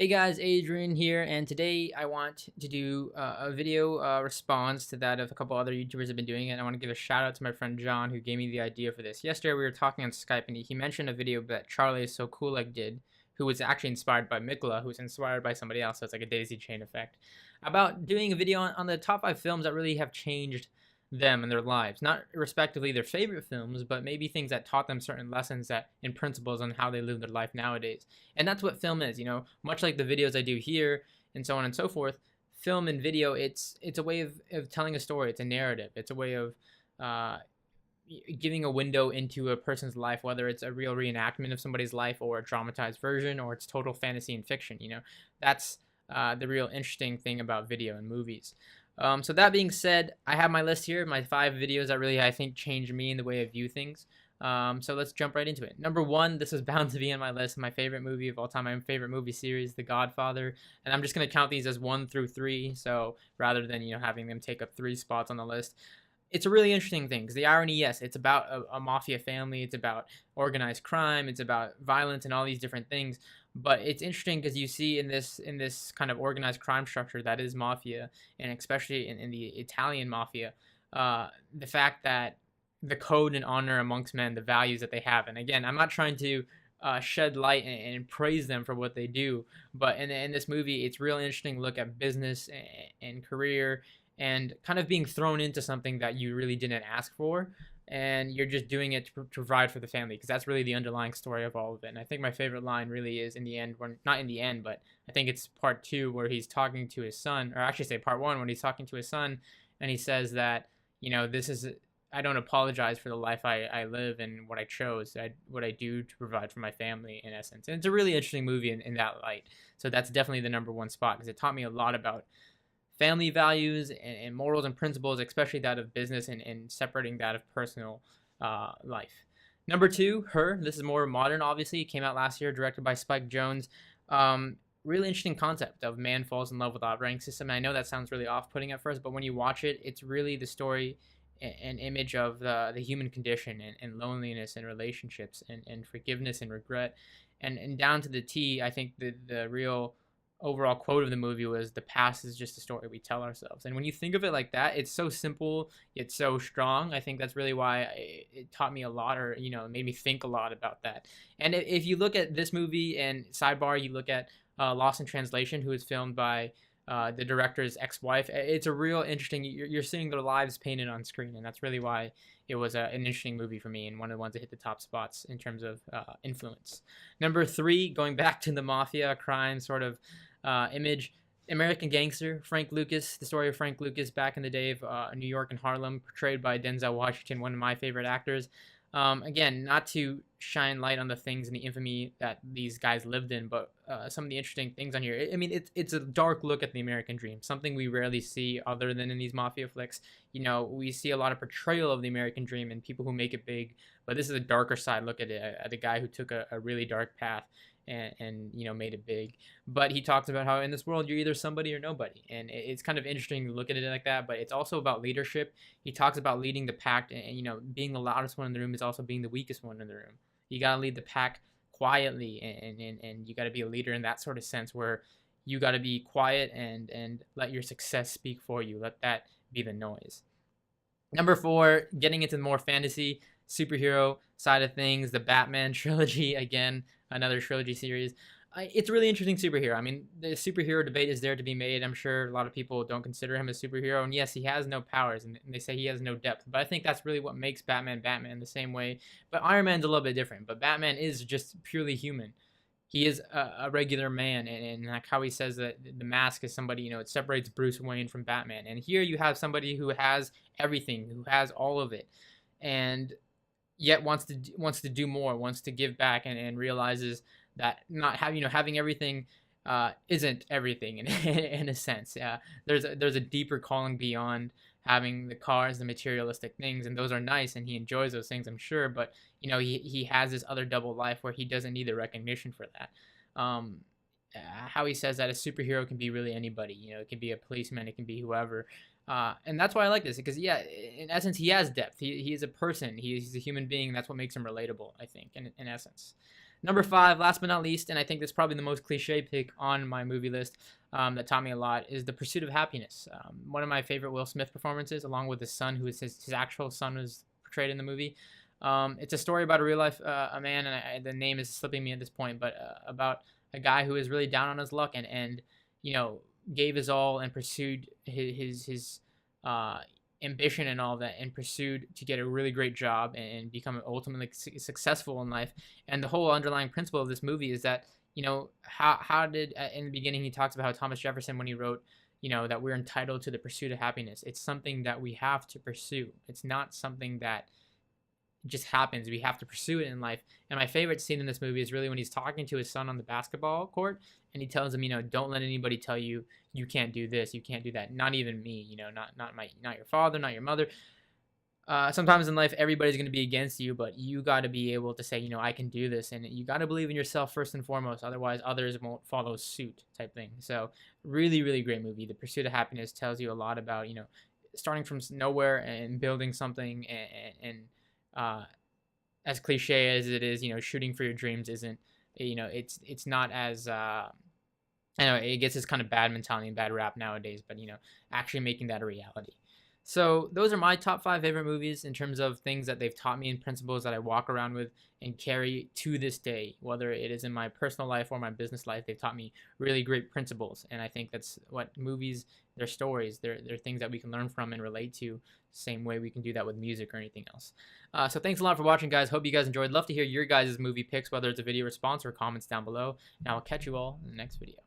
Hey guys, Adrian here, and today I want to do a video response to that of a couple other YouTubers have been doing it. And I want to give a shout out to my friend John who gave me the idea for this. Yesterday we were talking on Skype and he mentioned a video that Charlie is so cool like did, who was actually inspired by Mikla, who was inspired by somebody else, so it's like a daisy chain effect, about doing a video on the top 5 films that really have changed them and their lives. Not respectively their favorite films, but maybe things that taught them certain lessons that and principles on how they live their life nowadays. And that's what film is, much like the videos I do here and so on and so forth. Film and video, it's a way of telling a story. It's a narrative. It's a way of uh, giving a window into a person's life, whether it's a real reenactment of somebody's life or a dramatized version or it's total fantasy and fiction. That's the real interesting thing about video and movies. So that being said, I have my list here, my 5 videos that really I think changed me in the way I view things. So let's jump right into it. Number 1, this is bound to be on my list, my favorite movie of all time, my favorite movie series, The Godfather. And I'm just going to count these as 1 through 3, so rather than, having them take up 3 spots on the list. It's a really interesting thing, because the irony, yes, it's about a mafia family, it's about organized crime, it's about violence and all these different things, but it's interesting because you see in this kind of organized crime structure that is mafia, and especially in the Italian mafia, the fact that the code and honor amongst men, the values that they have. And again, I'm not trying to shed light and praise them for what they do, but in this movie, it's real interesting look at business and career and kind of being thrown into something that you really didn't ask for, and you're just doing it to provide for the family, because that's really the underlying story of all of it. And I think my favorite line really is in the end, when not in the end, but I think it's part 2 where he's talking to his son, or actually say part 1 when he's talking to his son, and he says that this is, I don't apologize for the life I live and what I chose, what I do to provide for my family, in essence. And it's a really interesting movie in that light. So that's definitely the number 1 spot, because it taught me a lot about family values and morals and principles, especially that of business, and separating that of personal life. Number 2, Her. This is more modern, obviously. It came out last year, directed by Spike Jonze. Really interesting concept of man falls in love with operating system. And I know that sounds really off-putting at first, but when you watch it, it's really the story and image of the human condition and loneliness and relationships and forgiveness and regret. And down to the T, I think the real overall quote of the movie was, "The past is just a story we tell ourselves." And when you think of it like that, it's so simple yet so strong. I think that's really why it taught me a lot, or made me think a lot about that. And if you look at this movie, and sidebar, you look at Lost in Translation, who was filmed by the director's ex-wife, it's a real interesting, you're seeing their lives painted on screen, and that's really why it was an interesting movie for me, and one of the ones that hit the top spots in terms of influence. Number 3, going back to the mafia crime sort of image, American Gangster, Frank Lucas, the story of Frank Lucas back in the day of New York and Harlem, portrayed by Denzel Washington, one of my favorite actors. Again, not to shine light on the things and the infamy that these guys lived in, but some of the interesting things on here. I mean, it's a dark look at the American dream, something we rarely see other than in these mafia flicks. We see a lot of portrayal of the American dream and people who make it big, but this is a darker side look at it, at a guy who took a really dark path and made it big. But he talks about how in this world you're either somebody or nobody, and it's kind of interesting to look at it like that. But it's also about leadership. He talks about leading the pack, and being the loudest one in the room is also being the weakest one in the room. You got to lead the pack quietly, and you got to be a leader in that sort of sense, where you got to be quiet and let your success speak for you. Let that be the noise. Number 4, getting into the more fantasy superhero side of things, the Batman Trilogy, again, another trilogy series. It's a really interesting superhero. I mean, the superhero debate is there to be made. I'm sure a lot of people don't consider him a superhero, and yes, he has no powers, and they say he has no depth, but I think that's really what makes Batman Batman the same way. But Iron Man's a little bit different, but Batman is just purely human. He is a regular man, and like how he says that the mask is somebody, it separates Bruce Wayne from Batman. And here you have somebody who has everything, who has all of it, and yet wants to do more, wants to give back, and realizes that not having everything isn't everything in a sense. There's a deeper calling beyond having the cars, the materialistic things, and those are nice, and he enjoys those things, I'm sure. But he has this other double life where he doesn't need the recognition for that. How he says that a superhero can be really anybody. It can be a policeman, it can be whoever. And that's why I like this, because yeah, in essence, he has depth. He is a person. He's a human being. That's what makes him relatable, I think, in essence. Number 5, last but not least, and I think that's probably the most cliche pick on my movie list, that taught me a lot, is The Pursuit of Happiness. One of my favorite Will Smith performances, along with his son, who is his actual son, was portrayed in the movie. It's a story about a real life a man, and the name is slipping me at this point, but about a guy who is really down on his luck and you know gave his all and pursued his ambition and all that, and pursued to get a really great job and become ultimately successful in life. And the whole underlying principle of this movie is that how did in the beginning he talks about how Thomas Jefferson, when he wrote that we're entitled to the pursuit of happiness, it's something that we have to pursue. It's not something that just happens. We have to pursue it in life. And my favorite scene in this movie is really when he's talking to his son on the basketball court, and he tells him, don't let anybody tell you you can't do this, you can't do that. Not even me, not your father, not your mother. Sometimes in life, everybody's going to be against you, but you got to be able to say, I can do this, and you got to believe in yourself first and foremost. Otherwise, others won't follow suit, type thing. So, really, really great movie. The Pursuit of Happiness tells you a lot about, starting from nowhere and building something, and as cliche as it is, shooting for your dreams isn't, it's not as I know it gets this kind of bad mentality and bad rap nowadays, but actually making that a reality. So those are my top 5 favorite movies in terms of things that they've taught me and principles that I walk around with and carry to this day, whether it is in my personal life or my business life. They've taught me really great principles, and I think that's what movies, they're stories, they're things that we can learn from and relate to, same way we can do that with music or anything else. So thanks a lot for watching, guys. Hope you guys enjoyed. Love to hear your guys' movie picks, whether it's a video response or comments down below, and I'll catch you all in the next video.